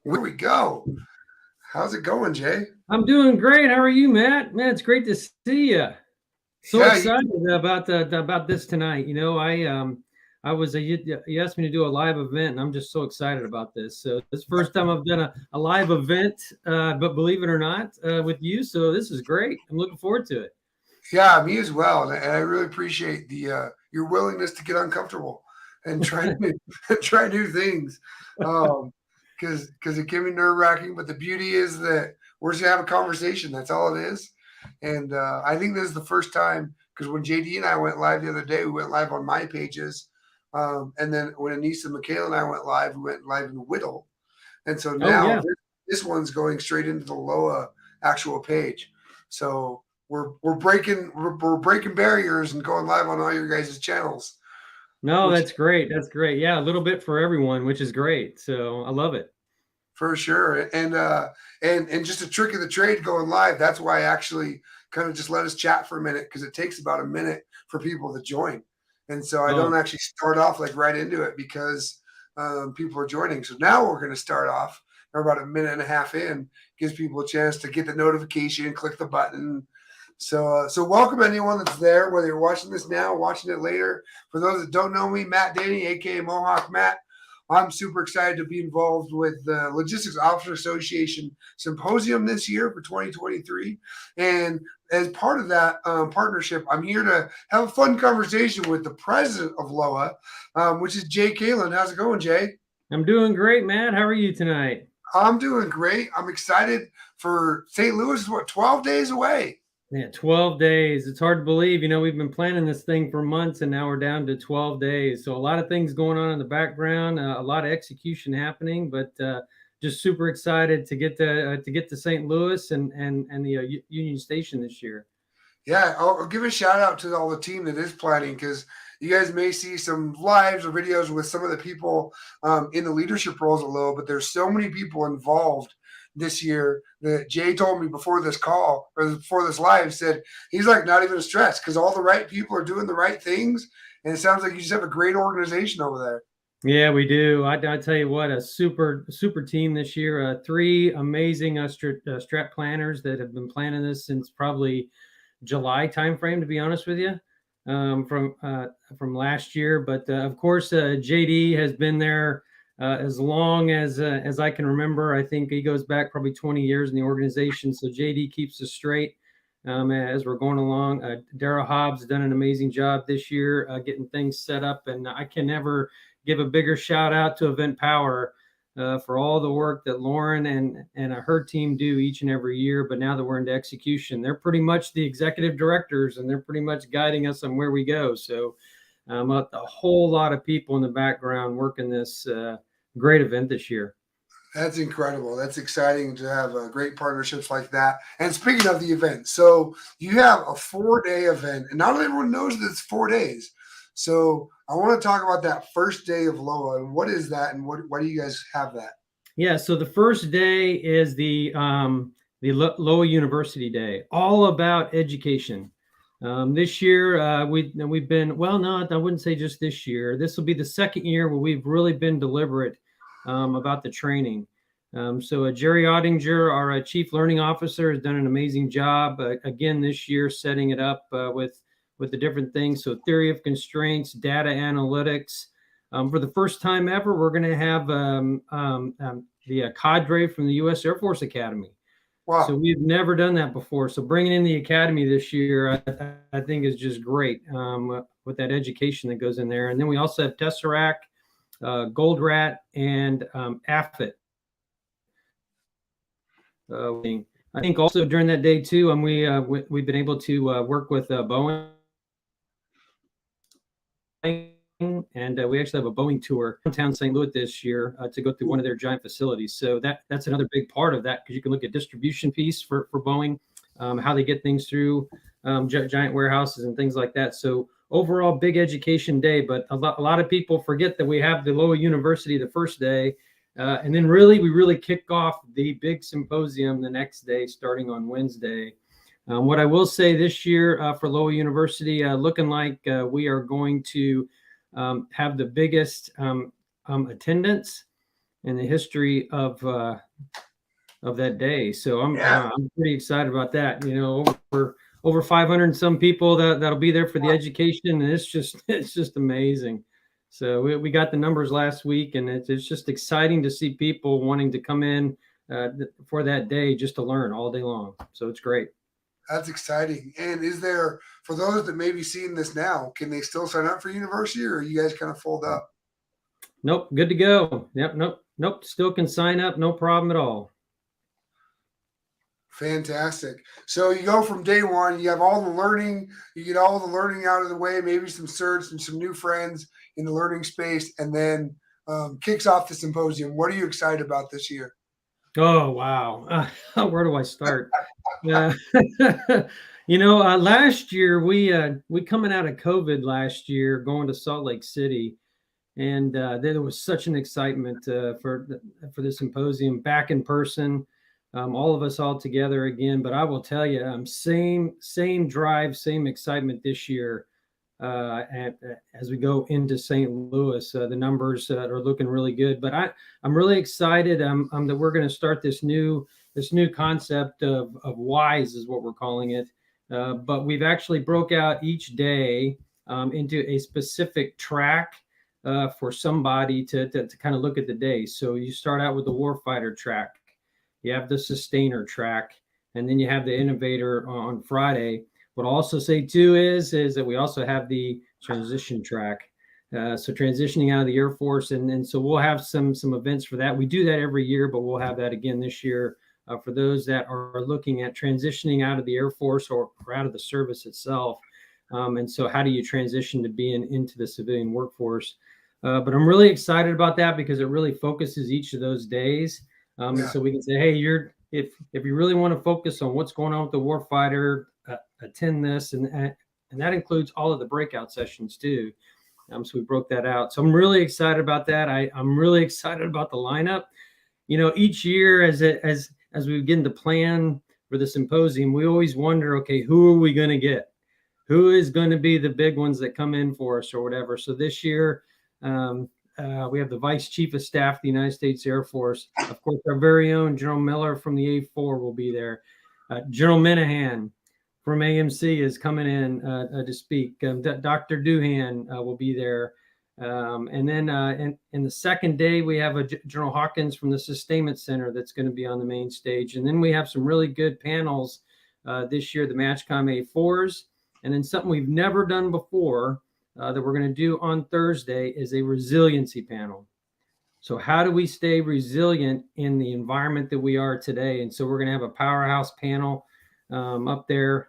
Here we go. How's it going, Jay? I'm doing great. How are you, Matt? Man, it's great to see you. So Yeah, excited about this tonight. I was you asked me to do a live event, and I'm just so excited about this. So this is the first time I've done a live event, but believe it or not, with you. So this is great. I'm looking forward to it. yeah, me as well. And I really appreciate the your willingness to get uncomfortable and try try new things. Because it can be nerve wracking, but the beauty is that we're just gonna have a conversation. That's all it is. And I think this is the first time because when JD and I went live the other day, we went live on my pages. And then when Anissa, Michaela, and I went live, we went live in Whittle. And so Oh now yeah. this one's going straight into the Loa actual page. So we're breaking barriers and going live on all your guys' channels, No, which that's great. That's great. Yeah, a little bit for everyone, which is great. So I love it. for sure. And just a trick of the trade going live. That's why I actually kind of just let us chat for a minute because it takes about a minute for people to join. And so I don't Oh, actually start off like right into it because people are joining. So now we're going to start off. We're about a minute and a half in, gives people a chance to get the notification, click the button. So welcome anyone that's there, whether you're watching this now, watching it later. For those that don't know me, Matt Denny, aka Mohawk Matt. I'm super excited to be involved with the Logistics Officer Association Symposium this year for 2023. And as part of that partnership, I'm here to have a fun conversation with the president of LOA, which is Jay Kaylin. How's it going, Jay? I'm doing great, Matt. How are you tonight? I'm doing great. I'm excited for St. Louis is what, 12 days away. Yeah, 12 days. It's hard to believe. We've been planning this thing for months and now we're down to 12 days. So a lot of things going on in the background, a lot of execution happening, but just super excited to get to St. Louis and the Union Station this year. Yeah, I'll give a shout out to all the team that is planning because you guys may see some lives or videos with some of the people in the leadership roles a little, but there's so many people involved this year that Jay told me before this call or before this live said he's like not even stressed because all the right people are doing the right things. And it sounds like you just have a great organization over there. Yeah, we do. I tell you what, a super team this year. Three amazing strat planners that have been planning this since probably July timeframe, to be honest with you, from last year. But of course, JD has been there as long as I can remember. I think he goes back probably 20 years in the organization. So JD keeps us straight as we're going along. Daryl Hobbs has done an amazing job this year getting things set up, and I can never give a bigger shout out to Event Power for all the work that Lauren and her team do each and every year. But now that we're into execution, they're pretty much the executive directors and they're pretty much guiding us on where we go. So a whole lot of people in the background working this great event this year. That's incredible. That's exciting to have great partnerships like that. And speaking of the event, so you have a 4-day event, and not everyone knows that it's 4 days. So I want to talk about that first day of LOA and what is that, and why do you guys have that? Yeah, so the first day is the Loa University Day, all about education. This year, we've been well. No, I wouldn't say just this year. This will be the second year where we've really been deliberate about the training. So Jerry Ottinger, our Chief Learning Officer, has done an amazing job again this year, setting it up with the different things. So theory of constraints, data analytics. For the first time ever, we're going to have the cadre from the U.S. Air Force Academy. Wow. So we've never done that before. So bringing in the academy this year, I think is just great with that education that goes in there. And then we also have Tesseract, Gold Rat, and AFIT. I think also during that day too, we've been able to work with Boeing. And we actually have a Boeing tour downtown St. Louis this year to go through one of their giant facilities. So that's another big part of that because you can look at distribution piece for Boeing, how they get things through giant warehouses and things like that. So overall, big education day. But a lot of people forget that we have the Loa University the first day. And then we really kick off the big symposium the next day, starting on Wednesday. What I will say this year for Loa University, looking like we are going to have the biggest attendance and the history of that day. So Yeah. I'm pretty excited about that. You know, over 500 and some people that'll be there for the education, and it's just amazing. So we got the numbers last week, and it's just exciting to see people wanting to come in for that day just to learn all day long. So it's great. That's exciting. And is there, for those that may be seeing this now, can they still sign up for university, or are you guys kind of full up? Nope, good to go. Yep, nope, still can sign up, no problem at all. Fantastic. So you go from day one, you have all the learning, you get all the learning out of the way, maybe some certs and some new friends in the learning space, and then kicks off the symposium. What are you excited about this year? Oh wow, where do I start? Uh, last year we coming out of COVID last year, going to Salt Lake City, and there was such an excitement for the symposium back in person, all of us all together again. But I will tell you, same drive, same excitement this year. As we go into St. Louis, the numbers are looking really good. But I'm really excited that we're going to start this new concept of WISE is what we're calling it. But we've actually broke out each day into a specific track for somebody to kind of look at the day. So you start out with the warfighter track, you have the sustainer track, and then you have the innovator on Friday. What I'll also say too is that we also have the transition track. So transitioning out of the Air Force, and so we'll have some events for that. We do that every year, but we'll have that again this year for those that are looking at transitioning out of the Air Force or out of the service itself. And so how do you transition to being into the civilian workforce? But I'm really excited about that because it really focuses each of those days. And so we can say, hey, if you really want to focus on what's going on with the warfighter, attend this, and that includes all of the breakout sessions too. So we broke that out. So I'm really excited about that. I'm really excited about the lineup. You know, each year as we begin to plan for the symposium, we always wonder, okay, who are we going to get? Who is going to be the big ones that come in for us or whatever? So this year, we have the Vice Chief of Staff of the United States Air Force. Of course, our very own General Miller from the A4 will be there. General Minahan from AMC is coming in to speak. Dr. Doohan will be there. And then in the second day, we have General Hawkins from the Sustainment Center that's going to be on the main stage. And then we have some really good panels this year, the MATCHCOM A4s. And then something we've never done before that we're going to do on Thursday is a resiliency panel. So how do we stay resilient in the environment that we are today? And so we're going to have a powerhouse panel up there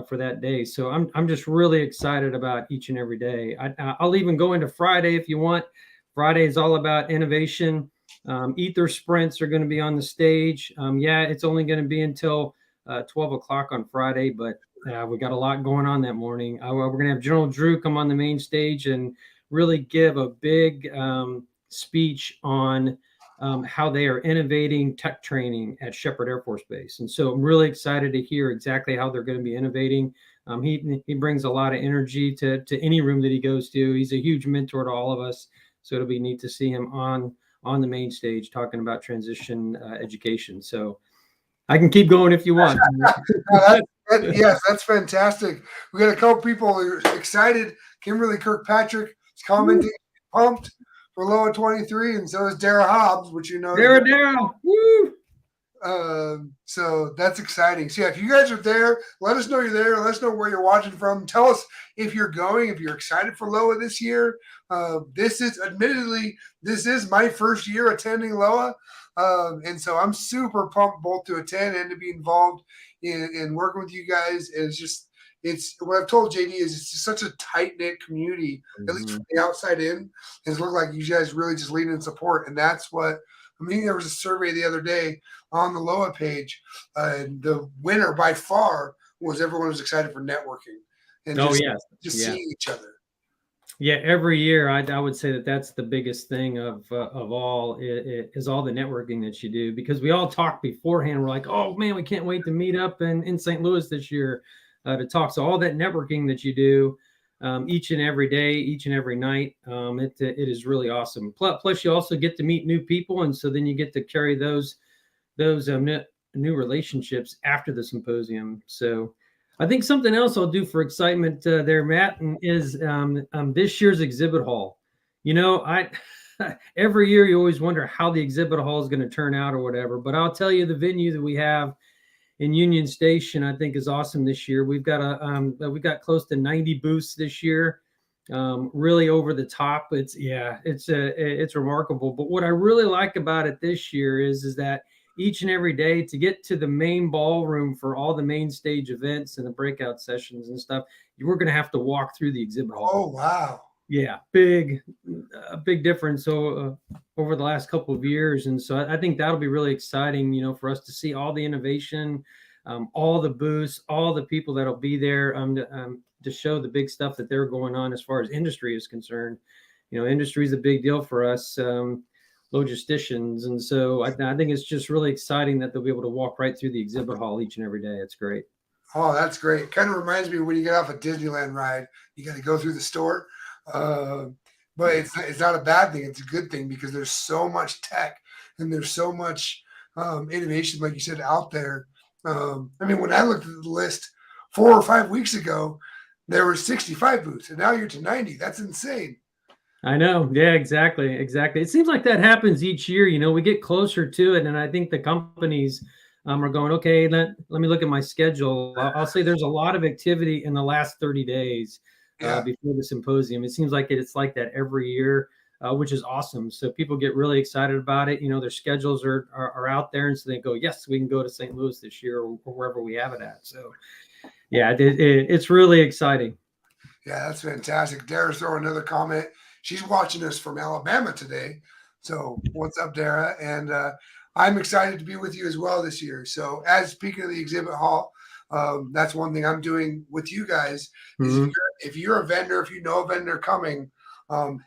for that day. So I'm just really excited about each and every day. I'll even go into Friday if you want. Friday is all about innovation. Ether sprints are going to be on the stage. It's only going to be until 12 o'clock on Friday, but we got a lot going on that morning. We're going to have General Drew come on the main stage and really give a big speech on how they are innovating tech training at Shepherd Air Force Base. And so I'm really excited to hear exactly how they're going to be innovating. He brings a lot of energy to any room that he goes to. He's a huge mentor to all of us. So it'll be neat to see him on the main stage talking about transition education. So I can keep going if you want. Yes, that's fantastic. We got a couple people who are excited. Kimberly Kirkpatrick is commenting, pumped for LOA 23, and so is Dara Hobbs, which you know. Dara, woo! So that's exciting. So yeah, if you guys are there, let us know you're there. Let us know where you're watching from. Tell us if you're going, if you're excited for LOA this year. This is my first year attending LOA. And so I'm super pumped both to attend and to be involved in working with you guys. And it's what I've told JD is it's just such a tight knit community, at least from the outside in. It's looked like you guys really just lean in support. And that's what, I mean, there was a survey the other day on the LOA page, and the winner by far was everyone was excited for networking and seeing each other. Yeah, every year I would say that's the biggest thing of all is all the networking that you do, because we all talk beforehand. We're like, oh man, we can't wait to meet up in St. Louis this year to talk. So all that networking that you do, each and every day, each and every night. It is really awesome. Plus, you also get to meet new people, and so then you get to carry those new relationships after the symposium. So I think something else I'll do for excitement there, Matt, is this year's exhibit hall. I every year you always wonder how the exhibit hall is going to turn out or whatever, but I'll tell you, the venue that we have in Union Station, I think, is awesome this year. We've got close to 90 booths this year. Really over the top. It's remarkable. But what I really like about it this year is that each and every day, to get to the main ballroom for all the main stage events and the breakout sessions and stuff, we're going to have to walk through the exhibit hall. Oh, wow. Yeah, big difference over the last couple of years. And so I think that'll be really exciting, for us to see all the innovation, all the booths, all the people that'll be there to show the big stuff that they're going on as far as industry is concerned. Industry is a big deal for us logisticians. And so I think it's just really exciting that they'll be able to walk right through the exhibit hall each and every day. It's great. Oh, that's great. Kind of reminds me when you get off a Disneyland ride, you got to go through the store. But it's not a bad thing. It's a good thing because there's so much tech and there's so much innovation, like you said, out there. When I looked at the list 4 or 5 weeks ago, there were 65 booths, and now you're to 90. That's insane. I know. Yeah, exactly. It seems like that happens each year. We get closer to it, and I think the companies are going, okay, let me look at my schedule. I'll say there's a lot of activity in the last 30 days. Before the symposium. It seems like it's like that every year, which is awesome. So people get really excited about it. Their schedules are out there, and so they go, yes, we can go to St. Louis this year or wherever we have it at. So yeah, it's really exciting. Yeah, that's fantastic. Dara's throwing another comment. She's watching us from Alabama today. So what's up, Dara? And I'm excited to be with you as well this year. So as speaking of the exhibit hall, that's one thing I'm doing with you guys. Is if you're a vendor, if you know a vendor coming,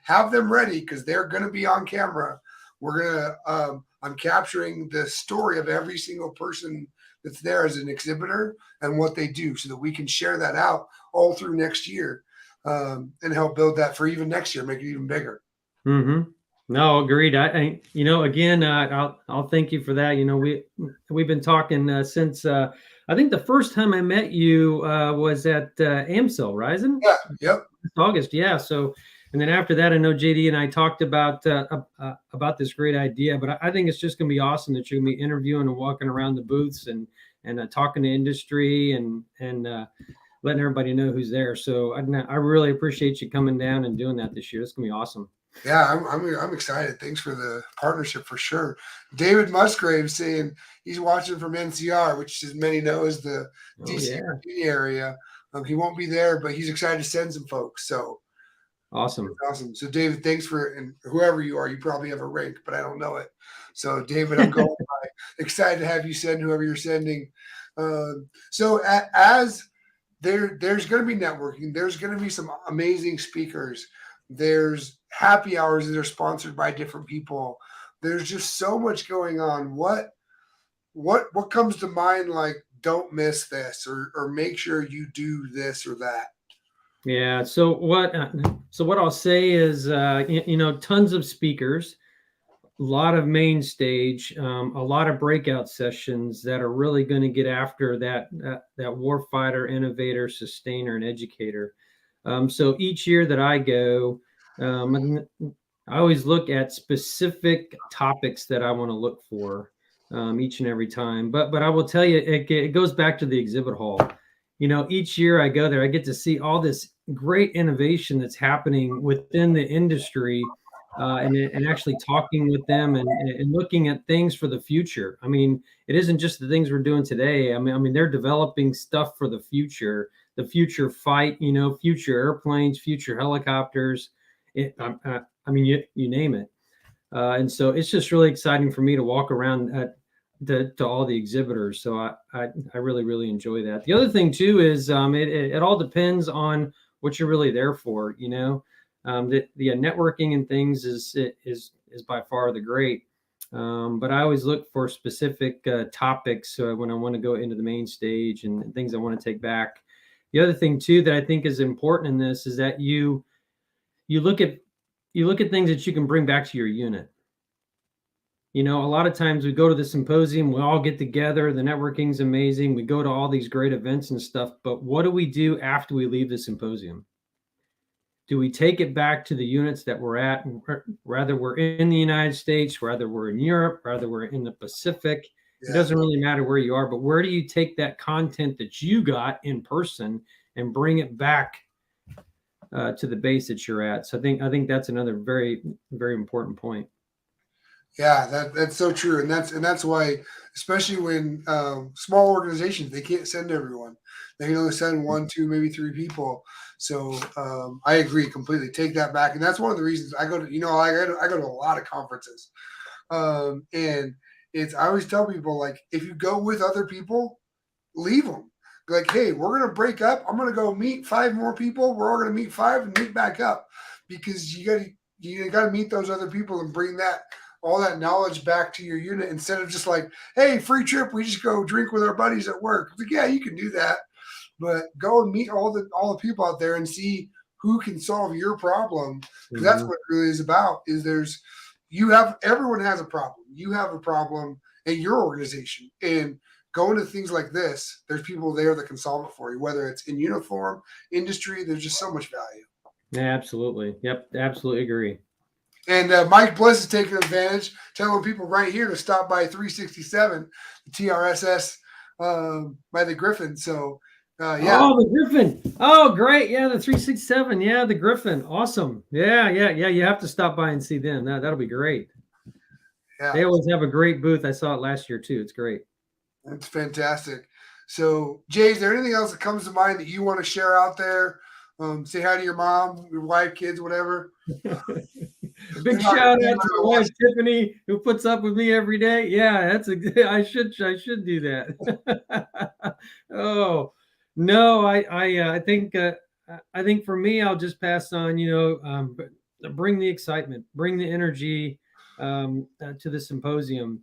have them ready because they're going to be on camera. I'm capturing the story of every single person that's there as an exhibitor and what they do so that we can share that out all through next year and help build that for even next year, make it even bigger. No, agreed. Again, I'll thank you for that. We've been talking since I think the first time I met you was at AMSL, Rising. Yeah. Yep. August. Yeah. So, and then after that, I know JD and I talked about this great idea. But I think it's just going to be awesome that you're going to be interviewing and walking around the booths and talking to industry and letting everybody know who's there. So I really appreciate you coming down and doing that this year. It's going to be awesome. Yeah, I'm excited. Thanks for the partnership for sure. David Musgrave saying he's watching from NCR, which, as many know, is the DC area. He won't be there, but he's excited to send some folks. So awesome. So David, thanks and whoever you are, you probably have a rank, but I don't know it. So David, I'm going by. Excited to have you send whoever you're sending. So as there's going to be networking, there's going to be some amazing speakers. There's happy hours that are sponsored by different people. There's just so much going on. What comes to mind, like, don't miss this or make sure you do this or that? Yeah. So what I'll say is, tons of speakers, a lot of main stage, a lot of breakout sessions that are really going to get after that warfighter, innovator, sustainer, and educator. So each year that I go, I always look at specific topics that I want to look for each and every time. But I will tell you, it goes back to the exhibit hall. Each year I go there, I get to see all this great innovation that's happening within the industry and actually talking with them and looking at things for the future. It isn't just the things we're doing today. They're developing stuff for the future fight, future airplanes, future helicopters. You name it. And so it's just really exciting for me to walk around to all the exhibitors. So I really, really enjoy that. The other thing too is it all depends on what you're really there for. The networking and things is by far the great. But I always look for specific topics when I want to go into the main stage and things I want to take back. The other thing too that I think is important in this is that you look at things that you can bring back to your unit. A lot of times we go to the symposium, we all get together, the networking's amazing, we go to all these great events and stuff, but what do we do after we leave the symposium? Do we take it back to the units that we're at, whether we're in the United States, whether we're in Europe, whether we're in the Pacific? It doesn't really matter where you are, but where do you take that content that you got in person and bring it back to the base that you're at? So I think that's another very, very important point. Yeah, that's so true, and that's why, especially when small organizations, they can't send everyone. They can only send 1, 2, maybe 3 people. So I agree completely. Take that back, and that's one of the reasons I go to. I go to a lot of conferences, and I always tell people, like, if you go with other people, leave them. Like, hey, we're gonna break up. I'm gonna go meet 5 more people. We're all gonna meet 5 and meet back up, because you gotta meet those other people and bring all that knowledge back to your unit, instead of just like, hey, free trip, we just go drink with our buddies at work. Like, yeah, you can do that, but go and meet all the people out there and see who can solve your problem. Because that's what it really is about. Everyone has a problem. You have a problem in your organization, and going to things like this, there's people there that can solve it for you, whether it's in uniform, industry. There's just so much value. Yeah, absolutely. Yep, absolutely agree. And Mike Bliss is taking advantage, telling people right here to stop by 367, the TRSS by the Griffin. So, yeah. Oh, the Griffin. Oh, great. Yeah, the 367. Yeah, the Griffin. Awesome. Yeah. You have to stop by and see them. That'll be great. Yeah. They always have a great booth. I saw it last year, too. It's great. That's fantastic. So, Jay, is there anything else that comes to mind that you want to share out there? Say hi to your mom, your wife, kids, whatever. Big shout out to my wife Tiffany, who puts up with me every day. Yeah, I should do that. Oh no, I think for me, I'll just pass on. Bring the excitement, bring the energy to the symposium.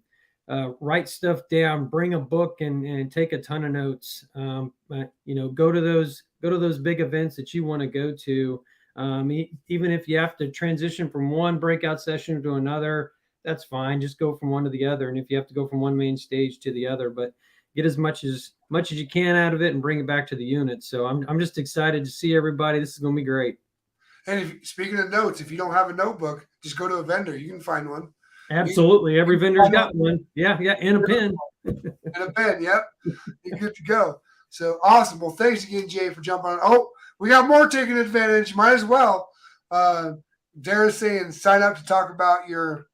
Write stuff down, bring a book and take a ton of notes. Go to those big events that you want to go to. Even if you have to transition from one breakout session to another, that's fine. Just go from one to the other. And if you have to go from one main stage to the other, but get as much as you can out of it and bring it back to the unit. So I'm just excited to see everybody. This is going to be great. And speaking of notes, if you don't have a notebook, just go to a vendor. You can find one. Absolutely. Every vendor's got one. Yeah. And a pen. And a pen. Yep. You're good to go. So awesome. Well, thanks again, Jay, for jumping on. Oh, we got more taking advantage. Might as well. Dara's saying sign up to talk about your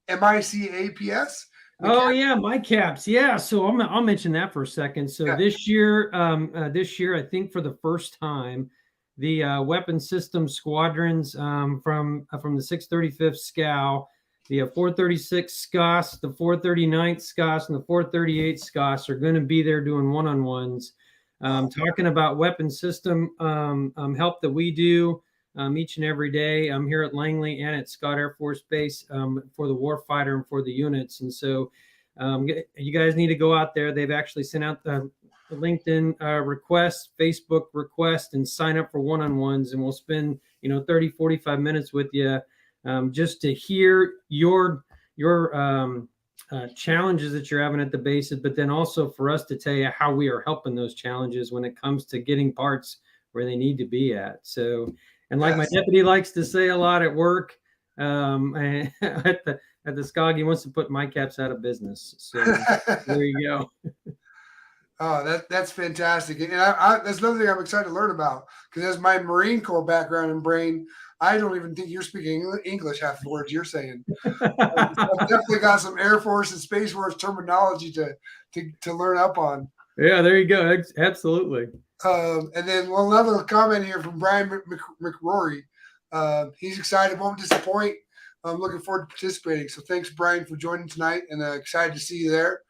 MICAPS. Oh yeah, my caps. Yeah, so I'll mention that for a second. So yeah. This year, I think for the first time, the weapon system squadrons from the 635th SCOW, the 436 SCOS, the 439th SCOS, and the 438 SCOS are going to be there doing one-on-ones, talking about weapon system help that we do each and every day. I'm here at Langley and at Scott Air Force Base for the warfighter and for the units. And so you guys need to go out there. They've actually sent out the LinkedIn request, Facebook request, and sign up for one-on-ones. And we'll spend 30, 45 minutes with you just to hear your challenges that you're having at the bases, but then also for us to tell you how we are helping those challenges when it comes to getting parts where they need to be at. So, and like my deputy likes to say a lot at work, at the SCOG, he wants to put my caps out of business. So there you go. Oh, that's fantastic. And that's another thing I'm excited to learn about, because as my Marine Corps background and brain, I don't even think you're speaking English half the words you're saying. I've definitely got some Air Force and Space Force terminology to learn up on. Yeah, there you go. Absolutely. And then another comment here from Brian McRory. He's excited, won't disappoint. I'm looking forward to participating. So thanks, Brian, for joining tonight, and excited to see you there.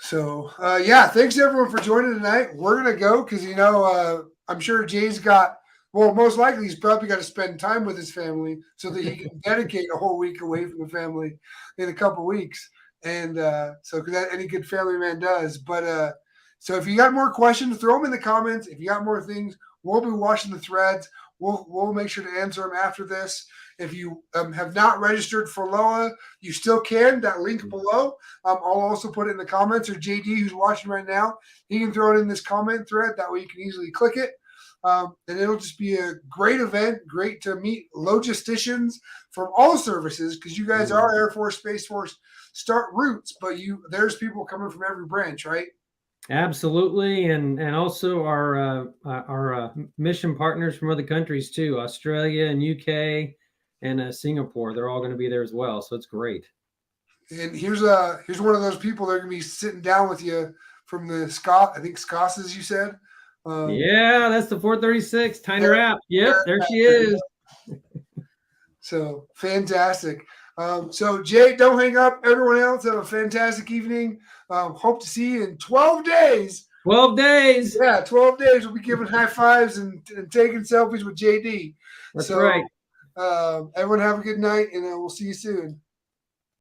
So, thanks everyone for joining tonight. We're going to go because, I'm sure Jay's most likely he's probably got to spend time with his family so that he can dedicate a whole week away from the family in a couple of weeks. And because any good family man does. But, So if you got more questions, throw them in the comments. If you got more things, we'll be watching the threads. We'll make sure to answer them after this. If you have not registered for LOA, you still can. That link below. I'll also put it in the comments, or JD, who's watching right now, he can throw it in this comment thread. That way you can easily click it. And it'll just be a great event. Great to meet logisticians from all services, because you guys are Air Force, Space Force, start roots, but there's people coming from every branch, right? Absolutely, and also our mission partners from other countries too, Australia and UK and Singapore. They're all going to be there as well, so it's great. And here's one of those people that are going to be sitting down with you from the Scott. I think Scots, as you said. Yeah, that's the 436 Tyner app. Yep, there she is. So fantastic. So Jay, don't hang up. Everyone else, have a fantastic evening. Hope to see you in 12 days. 12 days. Yeah, 12 days. We'll be giving high fives and taking selfies with JD. That's right. Everyone have a good night, and we'll see you soon.